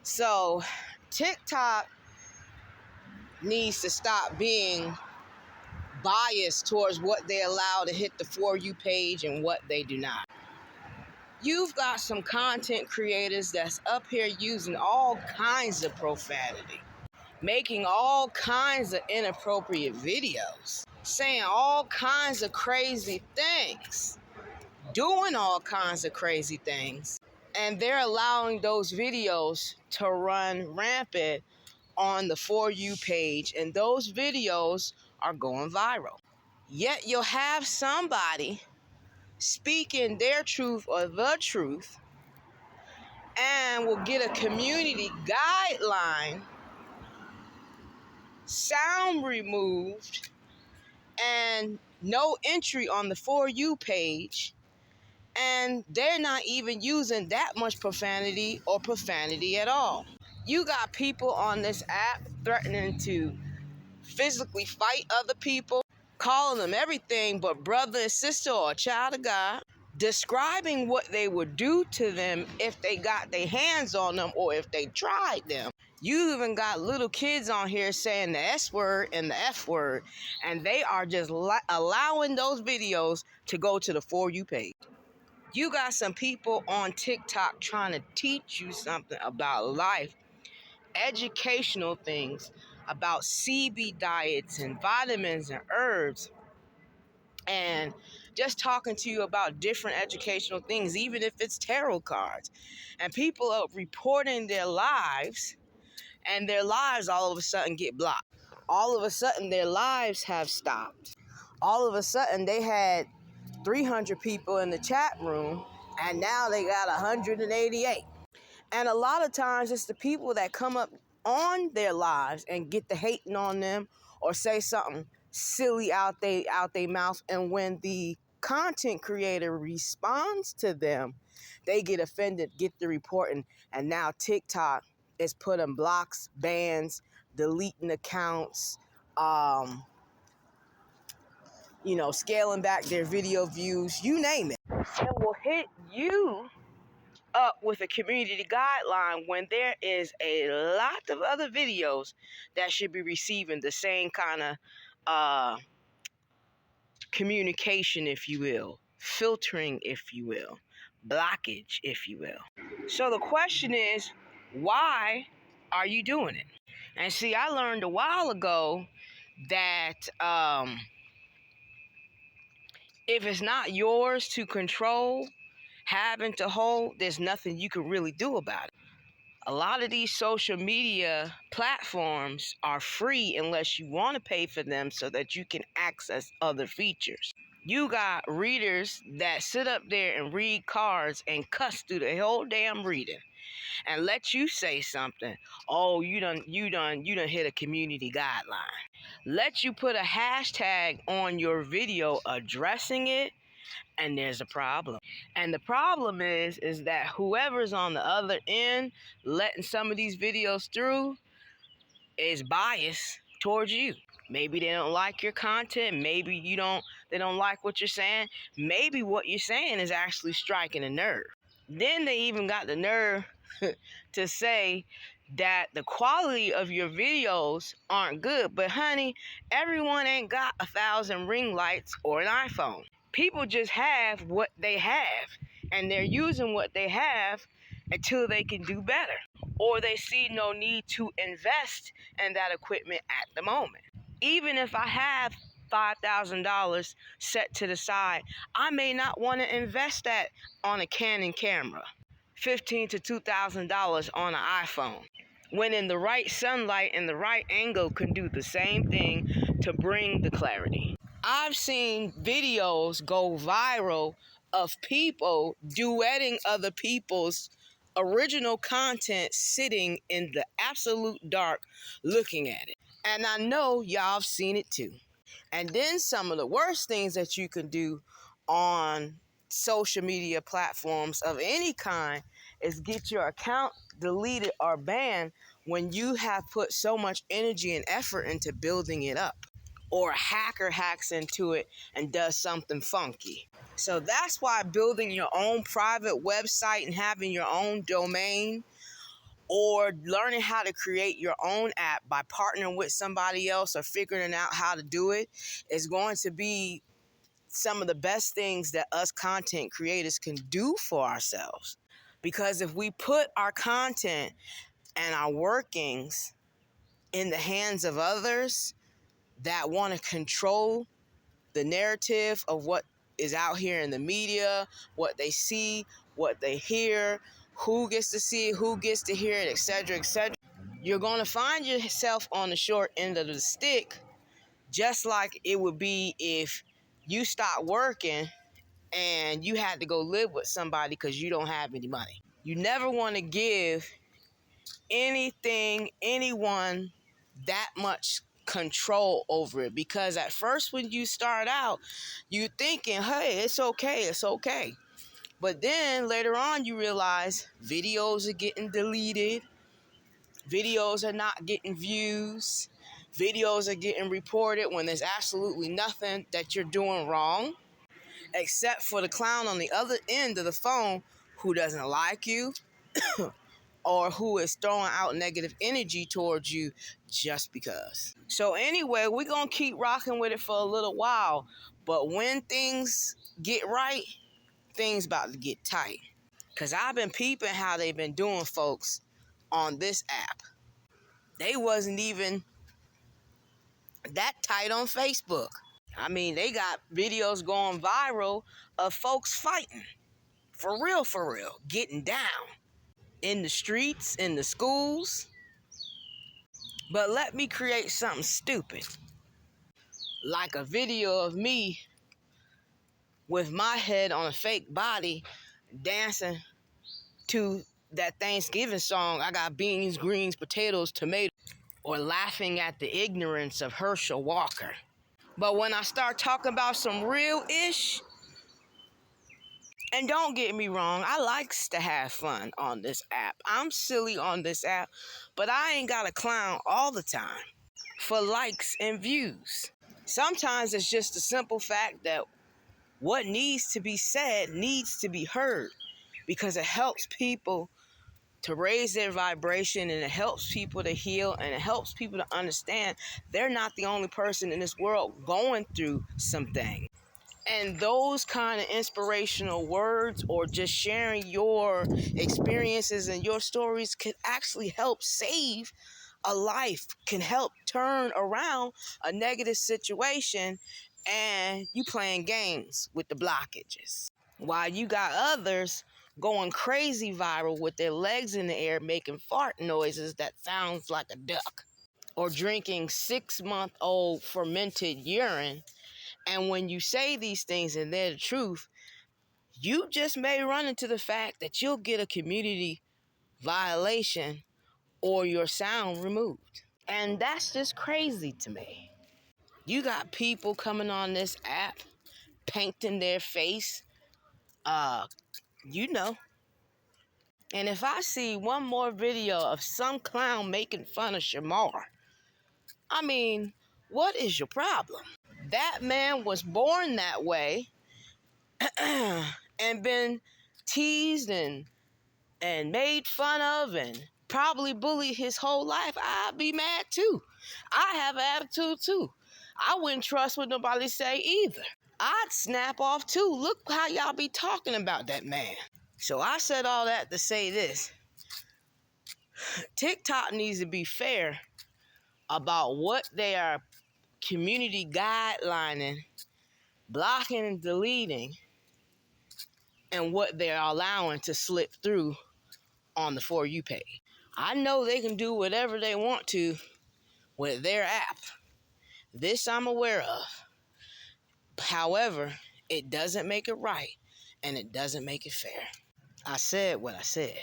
So TikTok needs to stop being biased towards what they allow to hit the For You page and what they do not. You've got some content creators that's up here using all kinds of profanity, making all kinds of inappropriate videos, saying all kinds of crazy things, doing all kinds of crazy things. And they're allowing those videos to run rampant on the For You page, and those videos are going viral. Yet you'll have somebody speaking their truth or the truth and will get a community guideline, sound removed, and no entry on the For You page, and they're not even using that much profanity or profanity at all. You got people on this app threatening to physically fight other people, calling them everything but brother and sister or a child of God, describing what they would do to them if they got their hands on them or if they tried them. You even got little kids on here saying the S word and the F word, and they are just allowing those videos to go to the For You page. You got some people on TikTok trying to teach you something about life, educational things about CB diets and vitamins and herbs, and just talking to you about different educational things, even if it's tarot cards. And people are reporting their lives, and their lives all of a sudden get blocked. All of a sudden, their lives have stopped. All of a sudden, they had 300 people in the chat room, and now they got 188. And a lot of times, it's the people that come up on their lives and get the hating on them or say something silly out they mouth, and when the content creator responds to them, they get offended, get the reporting, and now TikTok is putting blocks, bans, deleting accounts, scaling back their video views, you name it. And will hit you up with a community guideline when there is a lot of other videos that should be receiving the same kind of communication, if you will, filtering, if you will, blockage, if you will. So the question is, why are you doing it? And see, I learned a while ago that if it's not yours to control, having to hold, there's nothing you can really do about it. A lot of these social media platforms are free unless you want to pay for them so that you can access other features. You got readers that sit up there and read cards and cuss through the whole damn reading and let you say something. Oh, you done hit a community guideline. Let you put a hashtag on your video addressing it, and there's a problem. And the problem is that whoever's on the other end letting some of these videos through is biased towards you. Maybe they don't like your content. Maybe they don't like what you're saying. Maybe what you're saying is actually striking a nerve. Then they even got the nerve to say that the quality of your videos aren't good. But honey, everyone ain't got 1,000 ring lights or an iPhone. People just have what they have, and they're using what they have until they can do better, or they see no need to invest in that equipment at the moment. Even if I have $5,000 set to the side, I may not want to invest that on a Canon camera, $1,500 to $2,000 on an iPhone, when in the right sunlight and the right angle can do the same thing to bring the clarity. I've seen videos go viral of people duetting other people's original content sitting in the absolute dark looking at it. And I know y'all have seen it too. And then some of the worst things that you can do on social media platforms of any kind is get your account deleted or banned when you have put so much energy and effort into building it up, or a hacker hacks into it and does something funky. So that's why building your own private website and having your own domain, or learning how to create your own app by partnering with somebody else or figuring out how to do it is going to be some of the best things that us content creators can do for ourselves. Because if we put our content and our workings in the hands of others that want to control the narrative of what is out here in the media, what they see, what they hear, who gets to see it, who gets to hear it, etc., etc., you're going to find yourself on the short end of the stick, just like it would be if you stopped working and you had to go live with somebody because you don't have any money. You never want to give anything, anyone that much control over it, because at first when you start out, you're thinking, hey, it's okay. But then later on you realize videos are getting deleted, videos are not getting views, videos are getting reported when there's absolutely nothing that you're doing wrong, except for the clown on the other end of the phone who doesn't like you or who is throwing out negative energy towards you just because. So anyway, we're going to keep rocking with it for a little while. But when things get right, things about to get tight. Because I've been peeping how they've been doing folks on this app. They wasn't even that tight on Facebook. I mean, they got videos going viral of folks fighting. For real, getting down. In the streets, in the schools. But let me create something stupid. Like a video of me with my head on a fake body dancing to that Thanksgiving song, I got beans, greens, potatoes, tomatoes, or laughing at the ignorance of Herschel Walker. But when I start talking about some real ish, and don't get me wrong, I likes to have fun on this app. I'm silly on this app, but I ain't got a clown all the time for likes and views. Sometimes it's just the simple fact that what needs to be said needs to be heard, because it helps people to raise their vibration, and it helps people to heal, and it helps people to understand they're not the only person in this world going through something. And those kind of inspirational words, or just sharing your experiences and your stories, can actually help save a life, can help turn around a negative situation, and you playing games with the blockages. While you got others going crazy viral with their legs in the air, making fart noises that sounds like a duck, or drinking 6-month-old fermented urine. And when you say these things and they're the truth, you just may run into the fact that you'll get a community violation or your sound removed. And that's just crazy to me. You got people coming on this app, painting their face, you know. And if I see one more video of some clown making fun of Shamar, I mean, what is your problem? That man was born that way and been teased and made fun of and probably bullied his whole life. I'd be mad too. I have an attitude too. I wouldn't trust what nobody say either. I'd snap off too. Look how y'all be talking about that man. So I said all that to say this. TikTok needs to be fair about what they are community guidelining, blocking and deleting, and what they're allowing to slip through on the For You page. I know they can do whatever they want to with their app. This I'm aware of. However, it doesn't make it right, and it doesn't make it fair. I said what I said.